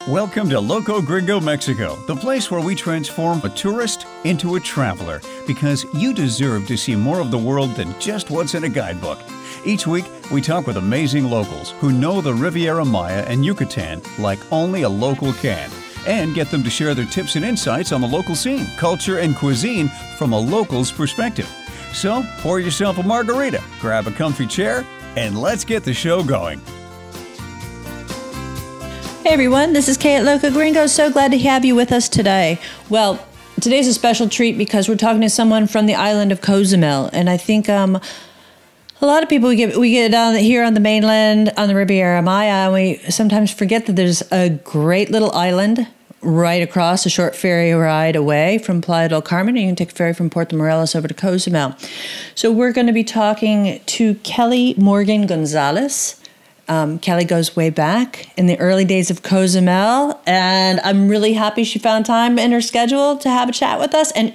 Welcome to Loco Gringo, Mexico, the place where we transform a tourist into a traveler, because you deserve to see more of the world than just what's in a guidebook. Each week, we talk with amazing locals who know the Riviera Maya and Yucatan like only a local can, and get them to share their tips and insights on the local scene, culture, and cuisine from a local's perspective. So, pour yourself a margarita, grab a comfy chair, and let's get the show going. Hey everyone, this is Kay at Loco Gringo. So glad to have you with us today. Well, today's a special treat because we're talking to someone from the island of Cozumel, and I think a lot of people we get down here on the mainland on the Riviera Maya, and we sometimes forget that there's a great little island right across, a short ferry ride away from Playa del Carmen, and you can take a ferry from Puerto Morelos over to Cozumel. So we're going to be talking to Kelley Morgan Gonzalez. Kelley goes way back in the early days of Cozumel, and I'm really happy she found time in her schedule to have a chat with us. And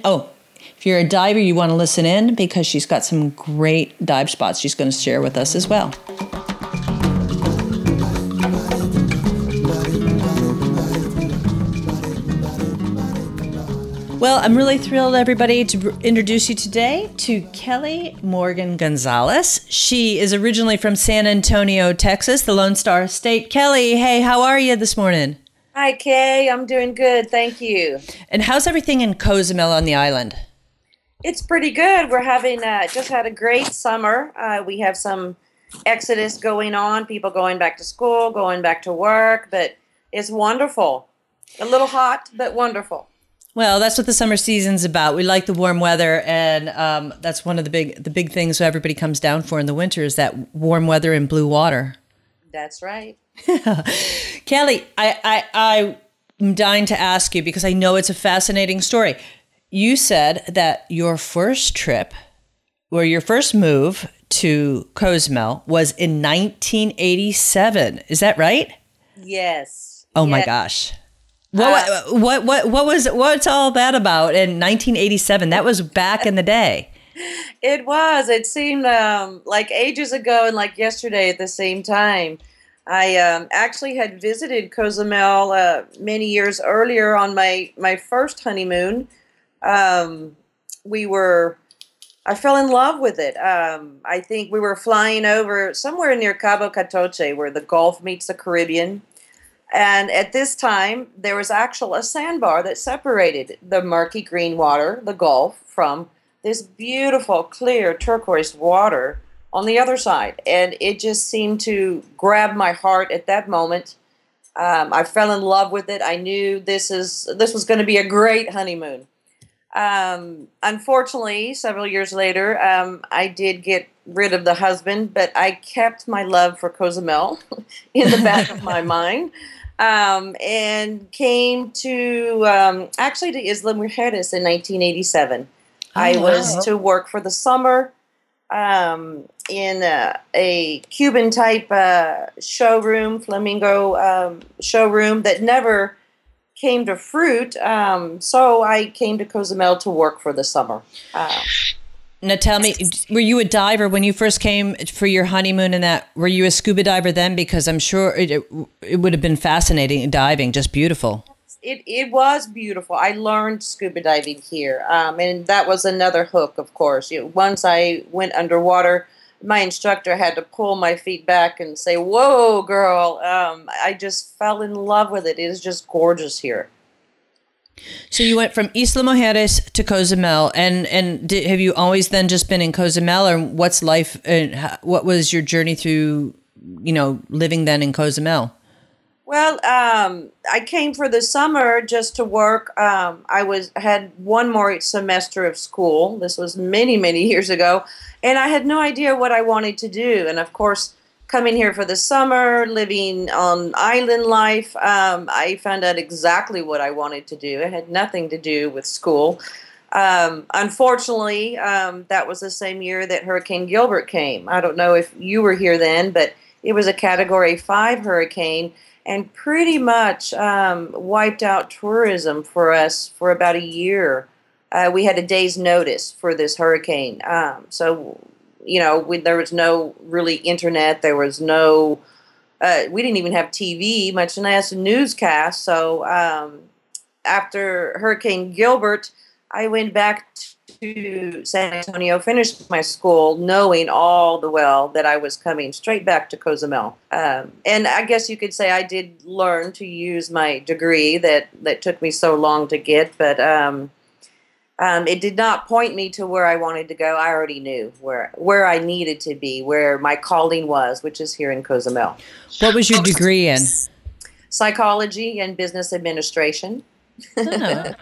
if you're a diver, you want to listen in because she's got some great dive spots she's going to share with us as well. Well, I'm really thrilled, everybody, to introduce you today to Kelley Morgan Gonzalez. She is originally from San Antonio, Texas, the Lone Star State. Kelley, hey, how are you this morning? Hi, Kay. I'm doing good. Thank you. And how's everything in Cozumel on the island? It's pretty good. We're having just had a great summer. We have some exodus going on, people going back to school, going back to work, but it's wonderful. A little hot, but wonderful. Well, that's what the summer season's about. We like the warm weather, and that's one of the big things everybody comes down for in the winter is that warm weather and blue water. That's right. Kelley, I'm dying to ask you because I know it's a fascinating story. You said that your first trip or your first move to Cozumel was in 1987. Is that right? Yes. Oh my gosh. What's all that about in 1987? That was back in the day. It was. It seemed like ages ago and like yesterday at the same time. I actually had visited Cozumel many years earlier on my first honeymoon. I fell in love with it. I think we were flying over somewhere near Cabo Catoche where the Gulf meets the Caribbean. And at this time, there was actually a sandbar that separated the murky green water, the Gulf, from this beautiful, clear, turquoise water on the other side. And it just seemed to grab my heart at that moment. I fell in love with it. I knew this was going to be a great honeymoon. Unfortunately, several years later, I did get rid of the husband, but I kept my love for Cozumel in the back of my mind. And came to actually to Isla Mujeres in 1987. I was to work for the summer in a Cuban-type showroom, flamingo showroom that never came to fruit. So I came to Cozumel to work for the summer. Now tell me, were you a diver when you first came for your honeymoon and that? Were you a scuba diver then? Because I'm sure it would have been fascinating diving, just beautiful. It was beautiful. I learned scuba diving here. And that was another hook, of course. Once I went underwater, my instructor had to pull my feet back and say, "Whoa, girl." I just fell in love with it. It is just gorgeous here. So you went from Isla Mujeres to Cozumel, and have you always then just been in Cozumel, or what's life? What was your journey through, living then in Cozumel? Well, I came for the summer just to work. I had one more semester of school. This was many, many years ago, and I had no idea what I wanted to do. And of course, coming here for the summer, living on island life, I found out exactly what I wanted to do. It had nothing to do with school. Unfortunately, that was the same year that Hurricane Gilbert came. I don't know if you were here then, but it was a Category 5 hurricane and pretty much wiped out tourism for us for about a year. We had a day's notice for this hurricane. So there was no really internet. There was no we didn't even have TV, much less a newscast. So after Hurricane Gilbert, I went back to San Antonio, finished my school, knowing all the well that I was coming straight back to Cozumel. And I guess you could say I did learn to use my degree that took me so long to get, but it did not point me to where I wanted to go. I already knew where I needed to be, where my calling was, which is here in Cozumel. What was your degree in? Psychology and business administration. Oh.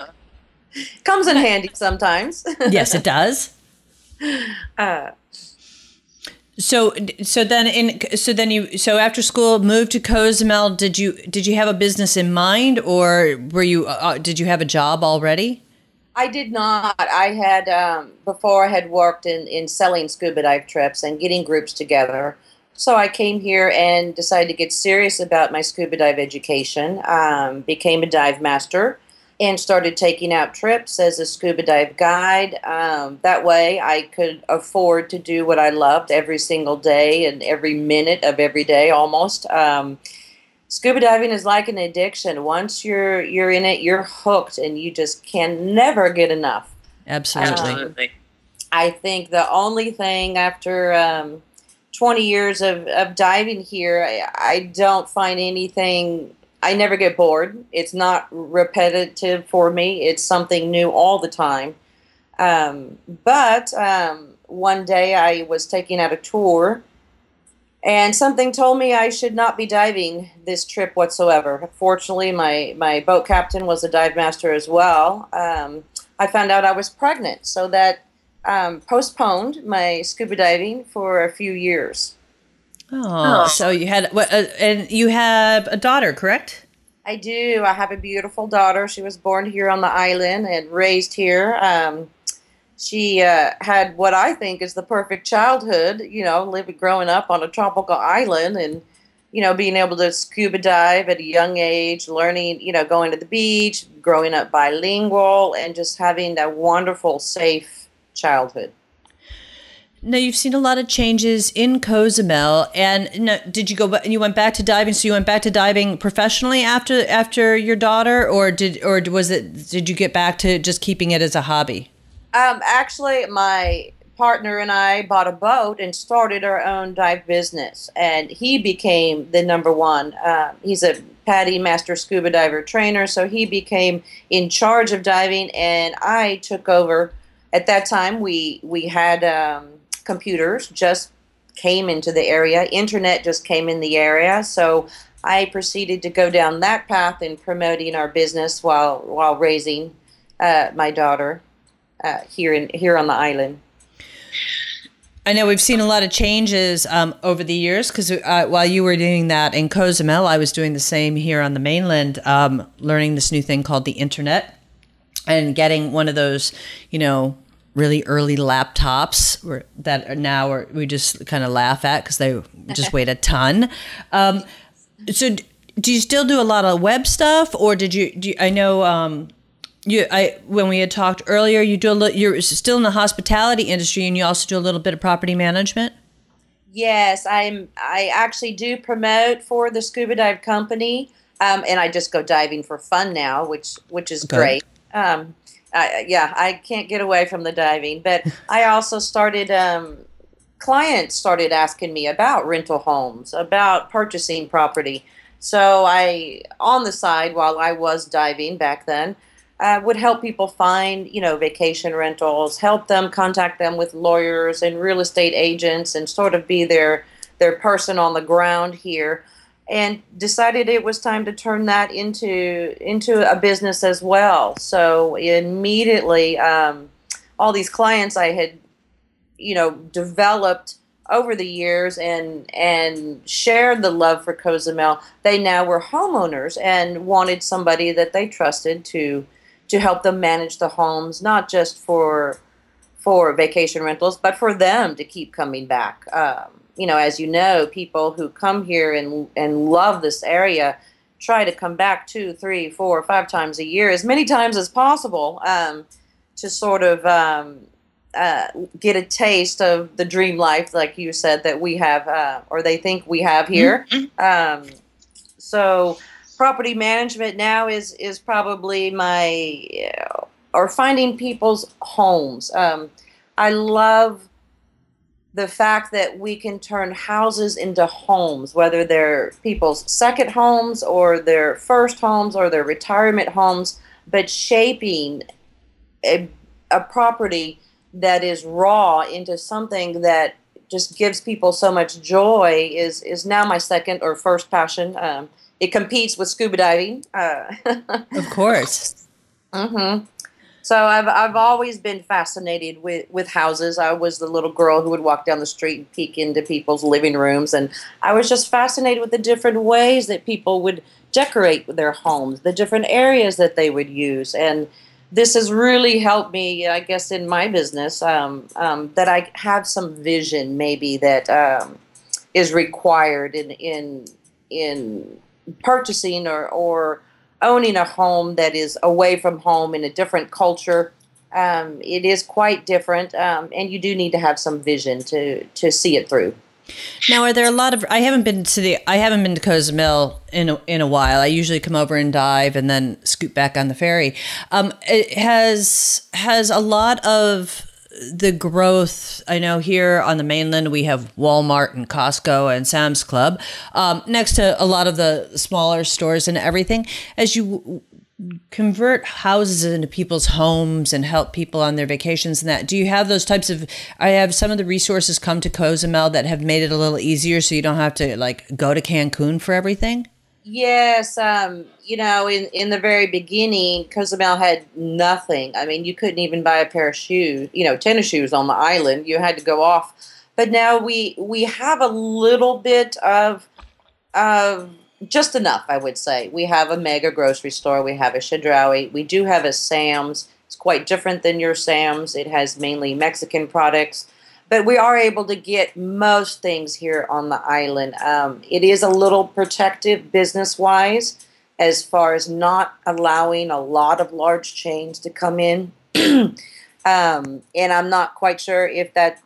Comes in handy sometimes. Yes, it does. So after school, moved to Cozumel. Did you have a business in mind, or did you have a job already? I did not. I had before I had worked in selling scuba dive trips and getting groups together. So I came here and decided to get serious about my scuba dive education. Became a dive master and started taking out trips as a scuba dive guide. That way I could afford to do what I loved every single day and every minute of every day almost. Scuba diving is like an addiction. Once you're in it, you're hooked and you just can never get enough. Absolutely. I think the only thing after 20 years of diving here, I don't find anything. I never get bored. It's not repetitive for me. It's something new all the time. But one day I was taking out a tour, and something told me I should not be diving this trip whatsoever. Fortunately, my boat captain was a dive master as well. I found out I was pregnant, so that postponed my scuba diving for a few years. Oh, so you had and you have a daughter, correct? I do. I have a beautiful daughter. She was born here on the island and raised here. She had what I think is the perfect childhood, growing up on a tropical island and, being able to scuba dive at a young age, learning, going to the beach, growing up bilingual, and just having that wonderful, safe childhood. Now, you've seen a lot of changes in Cozumel, and did you go? You went back to diving. So you went back to diving professionally after your daughter, or did you get back to just keeping it as a hobby? Actually, my partner and I bought a boat and started our own dive business, and he became the number one. He's a PADI master scuba diver trainer, so he became in charge of diving, and I took over. At that time, we had computers just came into the area. Internet just came in the area. So I proceeded to go down that path in promoting our business while raising my daughter here on the island. I know we've seen a lot of changes over the years because while you were doing that in Cozumel, I was doing the same here on the mainland, learning this new thing called the internet and getting one of those, really early laptops that are now we just kind of laugh at because they just weighed a ton. So do you still do a lot of web stuff, or I know when we had talked earlier, you're still in the hospitality industry and you also do a little bit of property management? Yes, I actually do promote for the scuba dive company, and I just go diving for fun now, which is great. I can't get away from the diving, but I also started, clients started asking me about rental homes, about purchasing property. So on the side, while I was diving back then, would help people find, vacation rentals, help them contact them with lawyers and real estate agents and sort of be their person on the ground here. And decided it was time to turn that into a business as well. So immediately, all these clients I had, developed over the years and shared the love for Cozumel, they now were homeowners and wanted somebody that they trusted to help them manage the homes, not just for vacation rentals, but for them to keep coming back. As you know, people who come here and love this area try to come back 2, 3, 4, 5 times a year, as many times as possible, to sort of get a taste of the dream life, like you said, that we have, or they think we have here. So property management now is probably my, or finding people's homes. I love the fact that we can turn houses into homes, whether they're people's second homes or their first homes or their retirement homes, but shaping a property that is raw into something that just gives people so much joy is now my second or first passion. It competes with scuba diving. Of course. So I've always been fascinated with houses. I was the little girl who would walk down the street and peek into people's living rooms, and I was just fascinated with the different ways that people would decorate their homes, the different areas that they would use, and this has really helped me, I guess, in my business, that I have some vision maybe that is required in purchasing or owning a home that is away from home in a different culture. It is quite different, and you do need to have some vision to see it through. Now, are there a lot of? I haven't been to Cozumel in a while. I usually come over and dive and then scoot back on the ferry. It has a lot of the growth. I know here on the mainland we have Walmart and Costco and Sam's Club, next to a lot of the smaller stores and everything. As you convert houses into people's homes and help people on their vacations and that, do you have those types of, I have some of the resources come to Cozumel that have made it a little easier so you don't have to like go to Cancun for everything? Yes, in the very beginning, Cozumel had nothing. I mean, you couldn't even buy a pair of shoes, tennis shoes on the island. You had to go off. But now we have a little bit of just enough, I would say. We have a mega grocery store. We have a Chedraui. We do have a Sam's. It's quite different than your Sam's. It has mainly Mexican products. But we are able to get most things here on the island. It is a little protective business-wise as far as not allowing a lot of large chains to come in. And I'm not quite sure if that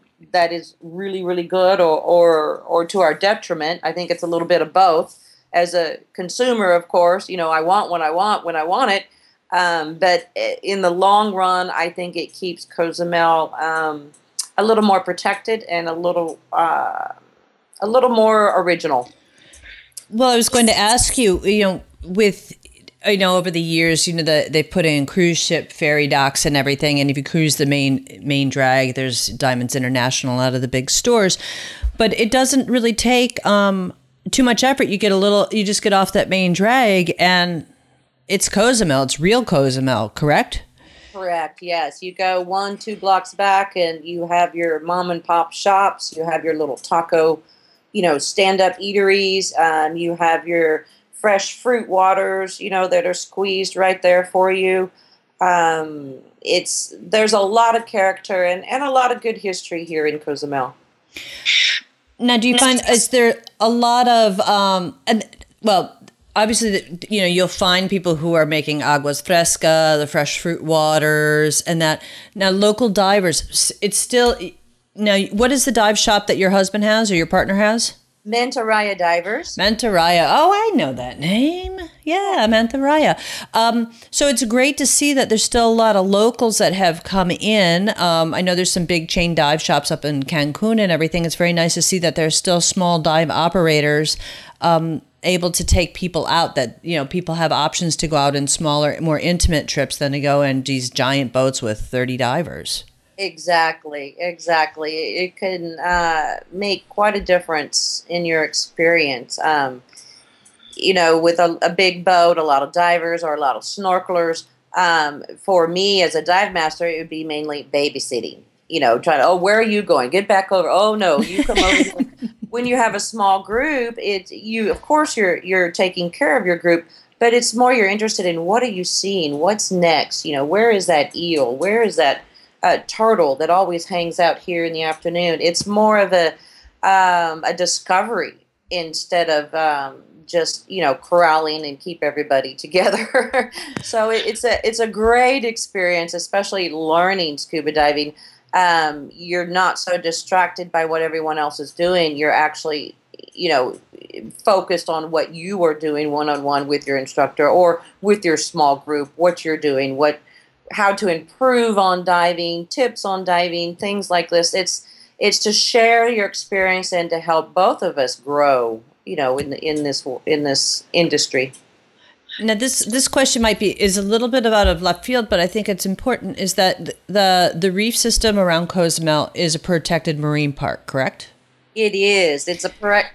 is really, really good or to our detriment. I think it's a little bit of both. As a consumer, of course, I want what I want when I want it. But in the long run, I think it keeps Cozumel a little more protected and a little more original. Well, I was going to ask you, over the years, they put in cruise ship ferry docks and everything, and if you cruise the main drag, there's Diamonds International out of the big stores, but it doesn't really take too much effort. You just get off that main drag, and it's Cozumel. It's real Cozumel, correct? Correct, yes. You go 1-2 blocks back and you have your mom and pop shops. You have your little taco, stand-up eateries. You have your fresh fruit waters, that are squeezed right there for you. There's a lot of character and a lot of good history here in Cozumel. Now, do you find, is there a lot of, obviously, you'll find people who are making aguas fresca, the fresh fruit waters, and that. Now, local divers, it's still, now, what is the dive shop that your husband has or your partner has? Mantarraya Divers. Mantarraya. Oh, I know that name. Yeah, Mantarraya. So it's great to see that there's still a lot of locals that have come in. I know there's some big chain dive shops up in Cancun and everything. It's very nice to see that there's still small dive operators able to take people out, that, people have options to go out in smaller, more intimate trips than to go in these giant boats with 30 divers. Exactly. It can make quite a difference in your experience. With a big boat, a lot of divers or a lot of snorkelers. For me as a dive master, it would be mainly babysitting. Trying to, where are you going? Get back over. Oh no, you come over here. When you have a small group, of course you're taking care of your group, but it's more you're interested in what are you seeing? What's next? Where is that eel? Where is that turtle that always hangs out here in the afternoon? It's more of a discovery instead of just corralling and keep everybody together. So it's a great experience, especially learning scuba diving. You're not so distracted by what everyone else is doing. You're actually, focused on what you are doing one-on-one with your instructor or with your small group, what you're doing, how to improve on diving, tips on diving, things like this. It's to share your experience and to help both of us grow, in this industry. Now, this question is a little bit out of left field, but I think it's important. Is that the reef system around Cozumel is a protected marine park, correct? It is. It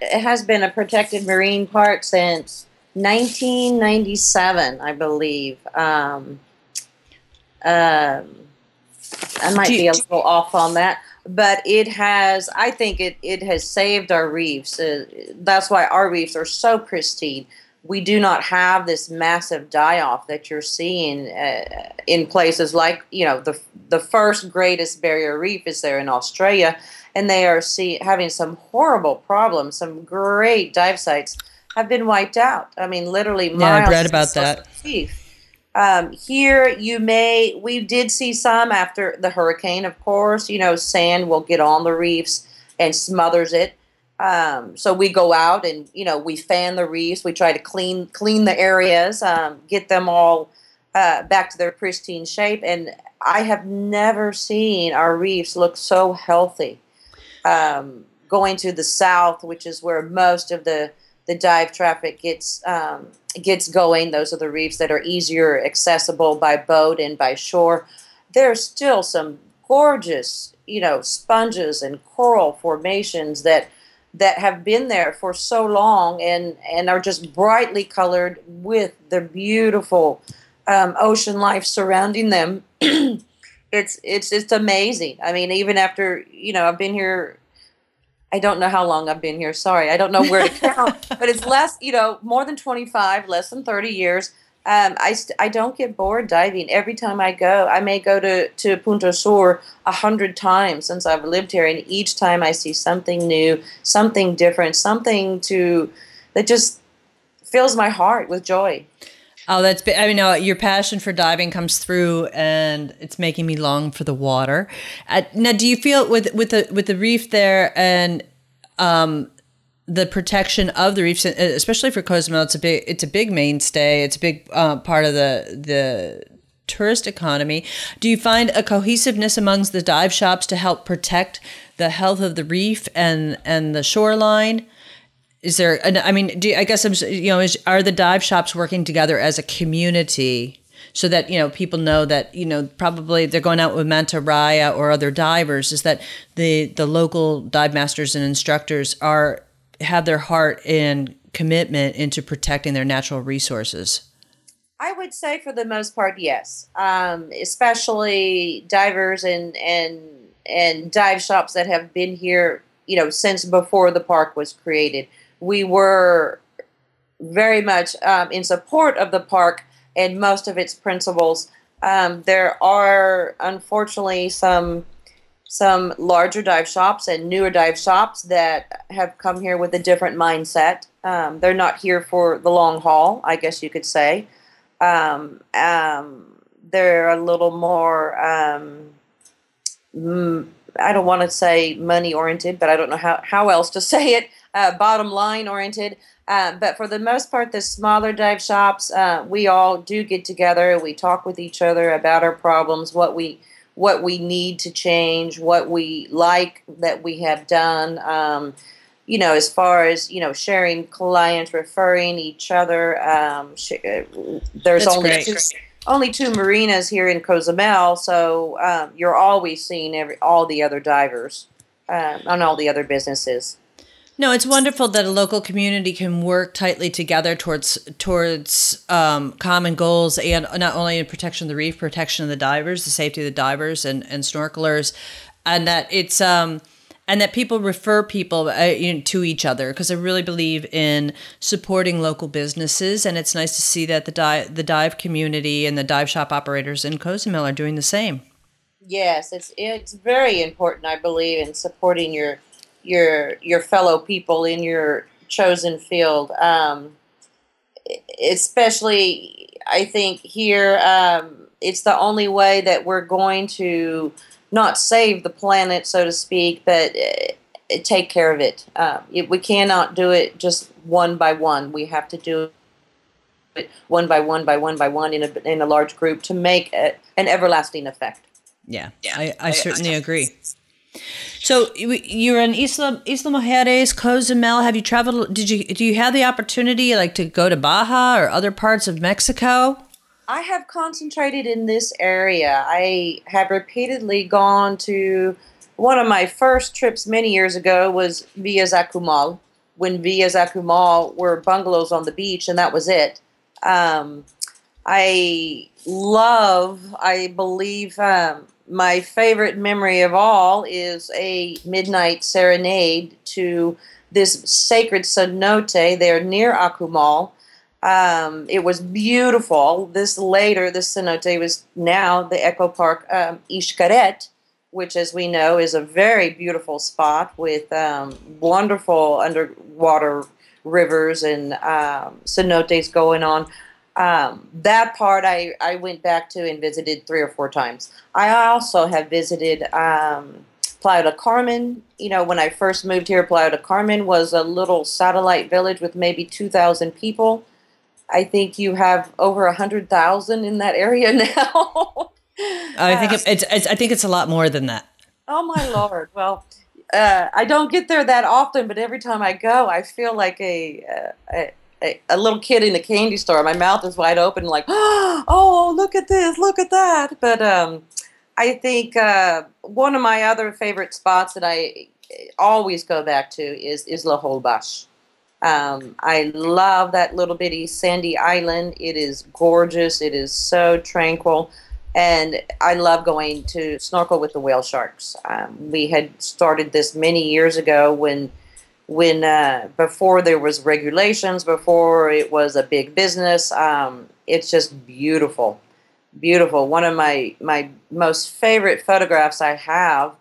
has been a protected marine park since 1997, I believe. I might be a little off on that, but I think it has saved our reefs. That's why our reefs are so pristine. We do not have this massive die-off that you're seeing in places like, the first greatest barrier reef is there in Australia, and they are having some horrible problems. Some great dive sites have been wiped out. I mean, literally miles. Yeah, I've read about that. Here, we did see some after the hurricane, of course. Sand will get on the reefs and smothers it. So we go out and, we fan the reefs. We try to clean the areas, get them all back to their pristine shape. And I have never seen our reefs look so healthy. Going to the south, which is where most of the dive traffic gets going. Those are the reefs that are easier accessible by boat and by shore. There's still some gorgeous, sponges and coral formations that have been there for so long and are just brightly colored with the beautiful ocean life surrounding them. It's amazing. I mean, even after, I've been here, I don't know how long I've been here. Sorry, I don't know where to count, but it's less, more than 25, less than 30 years. I don't get bored diving. Every time I go, I may go to Punta Sur 100 times since I've lived here, and each time I see something new, something different, that just fills my heart with joy. Oh, your passion for diving comes through, and it's making me long for the water. Now, do you feel with the reef there and the protection of the reefs, especially for Cozumel, it's a big mainstay. It's a big part of the tourist economy. Do you find a cohesiveness amongst the dive shops to help protect the health of the reef and the shoreline? Is there? I mean, are the dive shops working together as a community so that people know that probably they're going out with Manta Raya or other divers? Is that the local dive masters and instructors have their heart and commitment into protecting their natural resources? I would say for the most part, yes. Especially divers and dive shops that have been here, since before the park was created. We were very much in support of the park and most of its principles. There are, unfortunately, some larger dive shops and newer dive shops that have come here with a different mindset. They're not here for the long haul, I guess you could say. They're a little more, I don't want to say money oriented, but I don't know how else to say it, bottom line oriented. But for the most part, the smaller dive shops, we all do get together. We talk with each other about our problems, what we need to change, what we like that we have done, as far as, sharing clients, referring each other. There's only two marinas here in Cozumel, so you're always seeing all the other divers on all the other businesses. No, it's wonderful that a local community can work tightly together towards common goals, and not only in protection of the reef, protection of the divers, the safety of the divers and snorkelers, and that it's and that people refer people to each other, because I really believe in supporting local businesses, and it's nice to see that the dive community and the dive shop operators in Cozumel are doing the same. Yes, it's very important, I believe, in supporting your fellow people in your chosen field. Especially, I think here, it's the only way that we're going to not save the planet, so to speak, but take care of it. We cannot do it just one by one. We have to do it one by one by one by one in a large group to make an everlasting effect. Yeah, I certainly agree. So you're in Isla Mujeres, Cozumel. Have you traveled? Do you have the opportunity like to go to Baja or other parts of Mexico? I have concentrated in this area. I have repeatedly gone to one of my first trips many years ago was Villa Zacumal, when Villa Zacumal were bungalows on the beach, and that was it. I believe my favorite memory of all is a midnight serenade to this sacred cenote there near Acumal. It was beautiful. This cenote was now the Eco Park Xcaret, which, as we know, is a very beautiful spot with wonderful underwater rivers and cenotes going on. That part I went back to and visited 3 or 4 times. I also have visited Playa del Carmen. You know, when I first moved here, Playa del Carmen was a little satellite village with maybe 2,000 people. I think you have over 100,000 in that area now. I think it's a lot more than that. Oh my Lord! Well, I don't get there that often, but every time I go, I feel like a little kid in a candy store. My mouth is wide open, like, oh, look at this, look at that. But I think one of my other favorite spots that I always go back to is Isla Holbox. I love that little bitty sandy island. It is gorgeous. It is so tranquil. And I love going to snorkel with the whale sharks. We had started this many years ago when before there was regulations, before it was a big business. It's just beautiful, beautiful. One of my most favorite photographs I have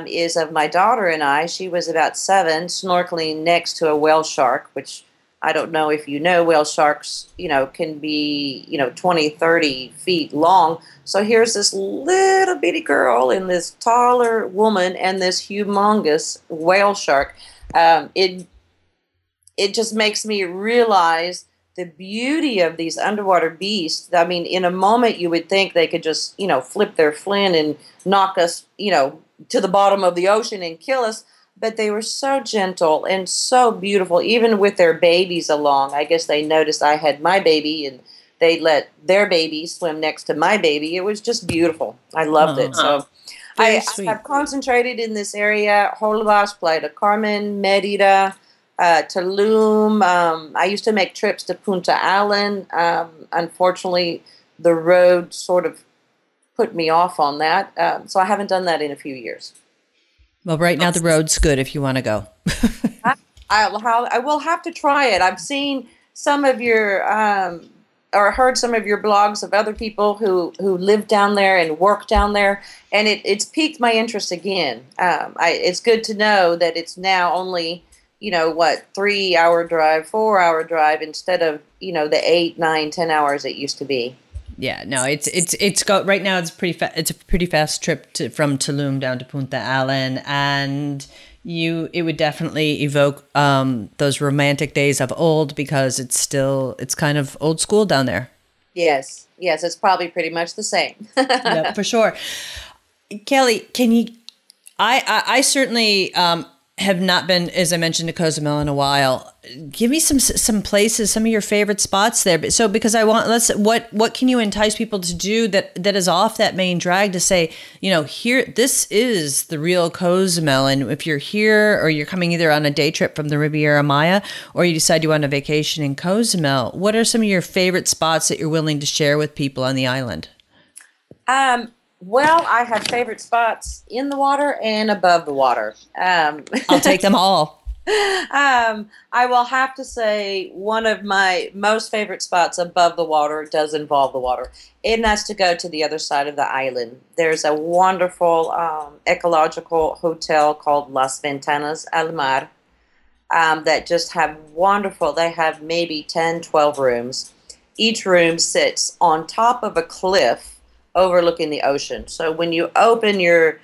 is of my daughter and I. She was about 7, snorkeling next to a whale shark, which I don't know if you know, whale sharks, can be, 20, 30 feet long. So here's this little bitty girl and this taller woman and this humongous whale shark. It just makes me realize the beauty of these underwater beasts. I mean, in a moment you would think they could just, flip their fin and knock us, to the bottom of the ocean and kill us. But they were so gentle and so beautiful, even with their babies along. I guess they noticed I had my baby, and they let their baby swim next to my baby. It was just beautiful. I loved it. So I have concentrated in this area: Holbox, Playa del Carmen, Merida, Tulum. I used to make trips to Punta Allen. Unfortunately, the road sort of put me off on that. So I haven't done that in a few years. Well, right now the road's good if you want to go. I will have to try it. I've seen some of your, or heard some of your blogs of other people who live down there and work down there, and it's piqued my interest again. It's good to know that it's now only, 3-hour drive, 4-hour drive instead of, the 8, 9, 10 hours it used to be. Yeah, no, it's got right now. It's it's a pretty fast trip from Tulum down to Punta Allen, and it would definitely evoke those romantic days of old, because it's kind of old school down there. Yes, it's probably pretty much the same. Yeah, for sure. Kelley, can you? I certainly have not been, as I mentioned, to Cozumel in a while. Give me some places, some of your favorite spots there. So, because what can you entice people to do that is off that main drag, to say, here, this is the real Cozumel. And if you're here, or you're coming either on a day trip from the Riviera Maya, or you decide you want a vacation in Cozumel, what are some of your favorite spots that you're willing to share with people on the island? Well, I have favorite spots in the water and above the water. I'll take them all. I will have to say one of my most favorite spots above the water does involve the water, and that's to go to the other side of the island. There's a wonderful ecological hotel called Las Ventanas al Mar that just have wonderful, they have maybe 10, 12 rooms. Each room sits on top of a cliff overlooking the ocean. So when you open your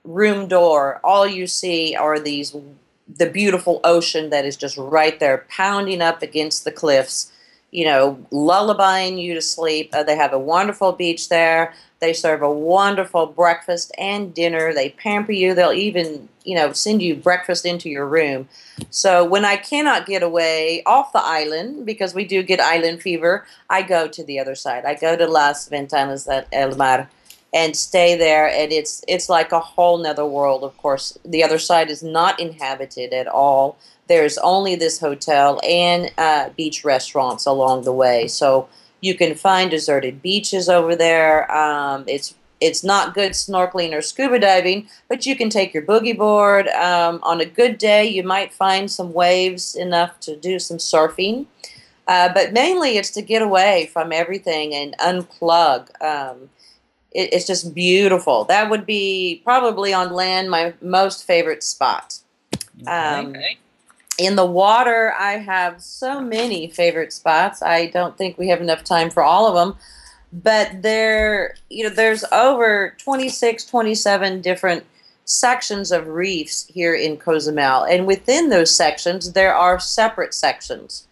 room door, all you see are the beautiful ocean that is just right there, pounding up against the cliffs, lullabying you to sleep. They have a wonderful beach there. They serve a wonderful breakfast and dinner. They pamper you. They'll even, send you breakfast into your room. So when I cannot get away off the island, because we do get island fever, I go to the other side. I go to Las Ventanas del Mar and stay there, and it's like a whole nother world. Of course, the other side is not inhabited at all. There's only this hotel and beach restaurants along the way. So you can find deserted beaches over there. It's not good snorkeling or scuba diving, but you can take your boogie board. On a good day, you might find some waves enough to do some surfing. But mainly it's to get away from everything and unplug. It's just beautiful. That would be probably on land my most favorite spot. Okay. In the water, I have so many favorite spots. I don't think we have enough time for all of them. But there's over 26, 27 different sections of reefs here in Cozumel. And within those sections, there are separate sections.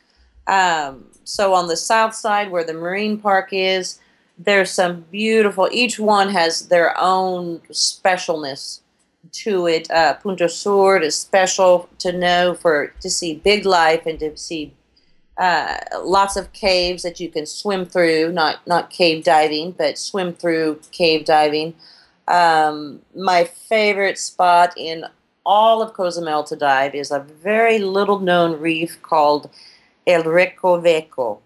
So on the south side where the marine park is, there's some beautiful, each one has their own specialness to it. Punta Sur is special to see big life and to see lots of caves that you can swim through, not cave diving, but swim through cave diving. My favorite spot in all of Cozumel to dive is a very little known reef called El Recoveco,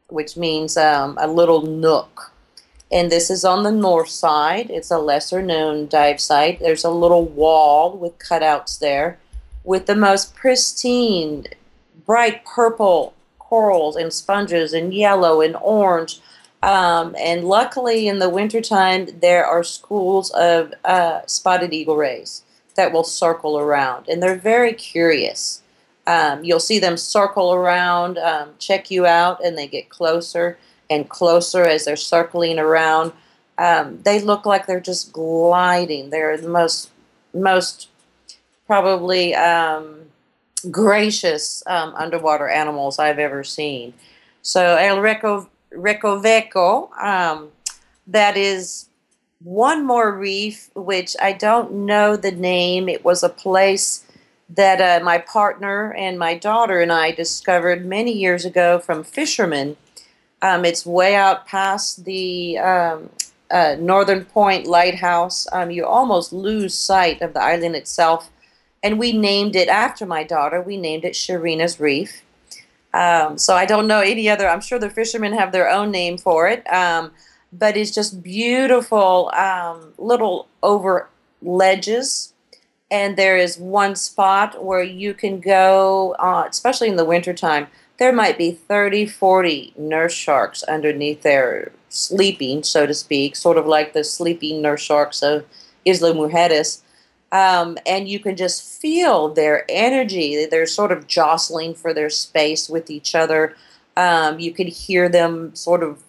which means a little nook. And this is on the north side. It's a lesser known dive site. There's a little wall with cutouts there with the most pristine, bright purple corals and sponges and yellow and orange. And luckily in the wintertime, there are schools of spotted eagle rays that will circle around. And they're very curious. You'll see them circle around, check you out, and they get closer and closer as they're circling around. They look like they're just gliding. They're the most probably gracious underwater animals I've ever seen. So El Recoveco, that is one more reef, which I don't know the name. It was a place that my partner and my daughter and I discovered many years ago from fishermen. It's way out past the Northern Point Lighthouse. You almost lose sight of the island itself. And we named it, after my daughter, we named it Sharina's Reef. So I don't know any other, I'm sure the fishermen have their own name for it. But it's just beautiful little over ledges. And there is one spot where you can go, especially in the wintertime, there might be 30, 40 nurse sharks underneath there sleeping, so to speak, sort of like the sleeping nurse sharks of Isla Mujeres. And you can just feel their energy. They're sort of jostling for their space with each other. You can hear them sort of,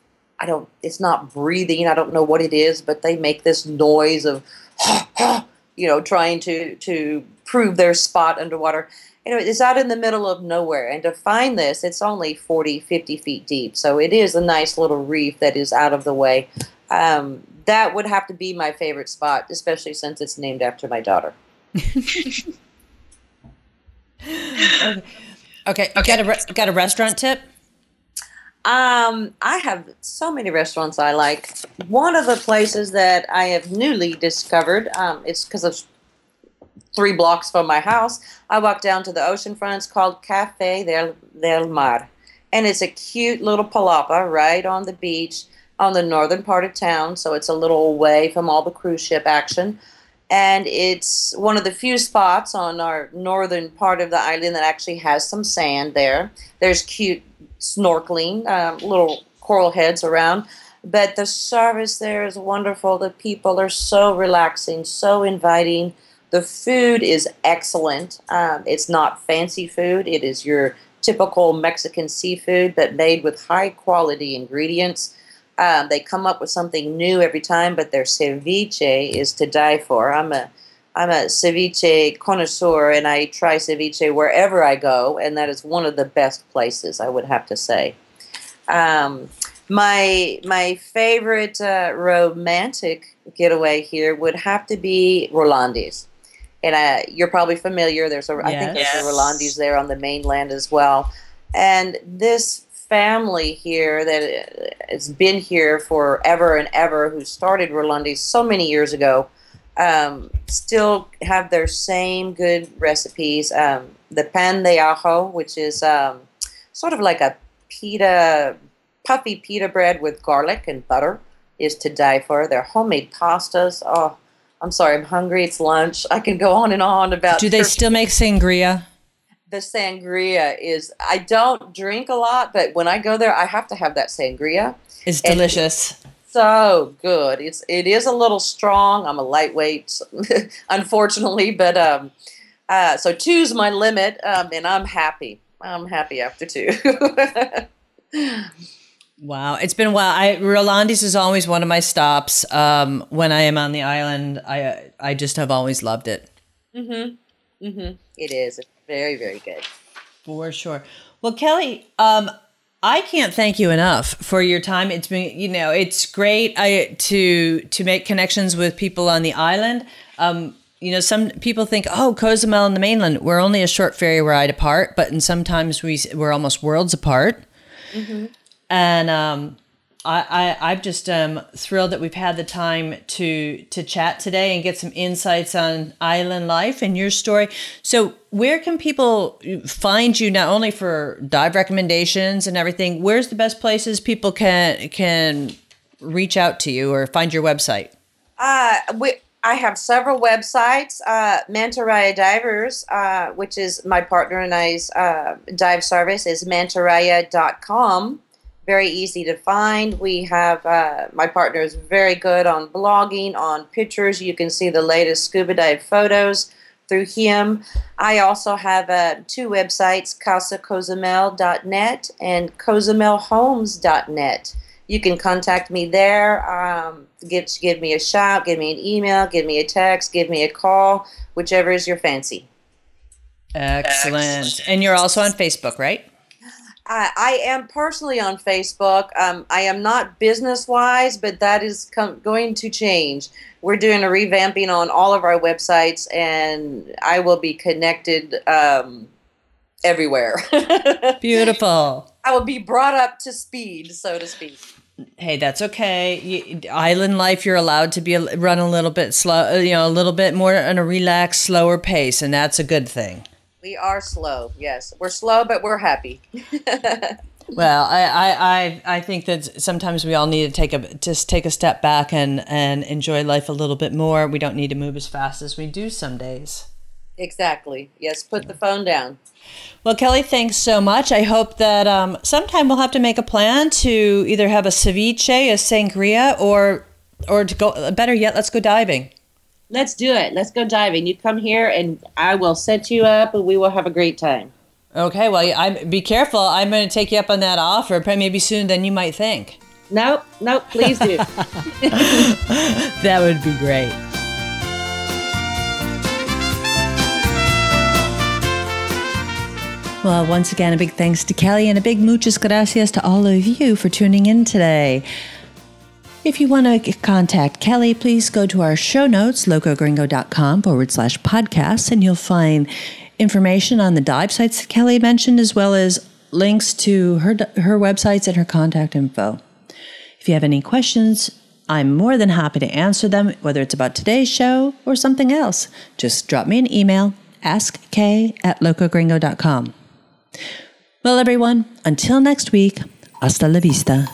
it's not breathing, I don't know what it is, but they make this noise of, trying to prove their spot underwater. It's out in the middle of nowhere, and to find this, it's only 40, 50 feet deep, so it is a nice little reef that is out of the way. That would have to be my favorite spot, especially since it's named after my daughter. Okay. Got a restaurant tip? I have so many restaurants I like. One of the places that I have newly discovered, it's because of 3 blocks from my house, I walk down to the ocean front. It's called Café del Mar. And it's a cute little palapa right on the beach on the northern part of town. So it's a little away from all the cruise ship action. And it's one of the few spots on our northern part of the island that actually has some sand there. There's cute snorkeling, little coral heads around. But the service there is wonderful. The people are so relaxing, so inviting. The food is excellent. It's not fancy food. It is your typical Mexican seafood, but made with high quality ingredients. They come up with something new every time, but their ceviche is to die for. I'm a ceviche connoisseur, and I try ceviche wherever I go, and that is one of the best places, I would have to say. My favorite romantic getaway here would have to be Rolandi's. And you're probably familiar. I think there's a Rolandi's there on the mainland as well. And this family here that has been here forever and ever, who started Rolandi's so many years ago, still have their same good recipes. The pan de ajo, which is sort of like a puffy pita bread with garlic and butter, is to die for. Their homemade pastas. Oh, I'm sorry, I'm hungry. It's lunch. I can go on and on about. Do they still make sangria? The sangria is, I don't drink a lot, but when I go there, I have to have that sangria. It's delicious. So good. It is a little strong. I'm a lightweight, unfortunately, but so 2's my limit, and I'm happy. I'm happy after 2. Wow, it's been a while. Rolandi's is always one of my stops when I am on the island. I just have always loved it. It is. It's very, very good. For sure. Well, Kelley, I can't thank you enough for your time. It's been, it's great to make connections with people on the island. Some people think, oh, Cozumel and the mainland, we're only a short ferry ride apart, and sometimes we're almost worlds apart. And I'm just thrilled that we've had the time to chat today and get some insights on island life and your story. So where can people find you, not only for dive recommendations and everything? Where's the best places people can reach out to you or find your website? I have several websites. Manta Raya Divers, which is my partner and I's dive service, is mantaraya.com. Very easy to find. We have, my partner is very good on blogging, on pictures. You can see the latest scuba dive photos through him. I also have 2 websites, casacozumel.net and cozumelhomes.net. You can contact me there, give me a shout, give me an email, give me a text, give me a call, whichever is your fancy. Excellent. And you're also on Facebook, right? I am personally on Facebook. I am not business-wise, but that is going to change. We're doing a revamping on all of our websites, and I will be connected everywhere. Beautiful. I will be brought up to speed, so to speak. Hey, that's okay. Island life, you're allowed to run a little bit slow, a little bit more on a relaxed, slower pace, and that's a good thing. We are slow, yes. We're slow, but we're happy. Well, I think that sometimes we all need to take a step back and enjoy life a little bit more. We don't need to move as fast as we do some days. Exactly. Yes, put the phone down. Well, Kelley, thanks so much. I hope that sometime we'll have to make a plan to either have a ceviche, a sangria, or to go. Better yet, let's go diving. Let's do it. Let's go diving. You come here, and I will set you up, and we will have a great time. Okay. Well, be careful. I'm going to take you up on that offer, probably maybe sooner than you might think. Nope. Please do. That would be great. Well, once again, a big thanks to Kelley and a big muchas gracias to all of you for tuning in today. If you want to contact Kelley, please go to our show notes, locogringo.com/podcasts, and you'll find information on the dive sites that Kelley mentioned, as well as links to her websites and her contact info. If you have any questions, I'm more than happy to answer them, whether it's about today's show or something else. Just drop me an email, askk@locogringo.com. Well, everyone, until next week, hasta la vista.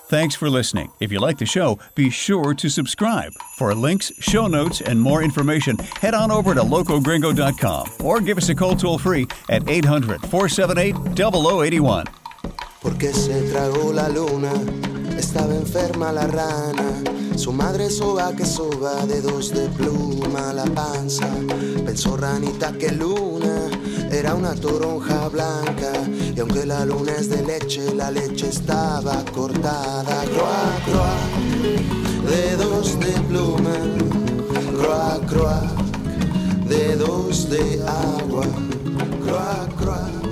Thanks for listening. If you like the show, be sure to subscribe. For links, show notes, and more information, head on over to locogringo.com or give us a call toll-free at 800-478-0081. Porque se tragó la luna, estaba enferma la rana. Su madre soba que soba, dedos de pluma la panza. Pensó ranita que luna era una toronja blanca, y aunque la luna es de leche, la leche estaba cortada. Croa, croa, dedos de pluma, croa, croa, dedos de agua, croa, croa.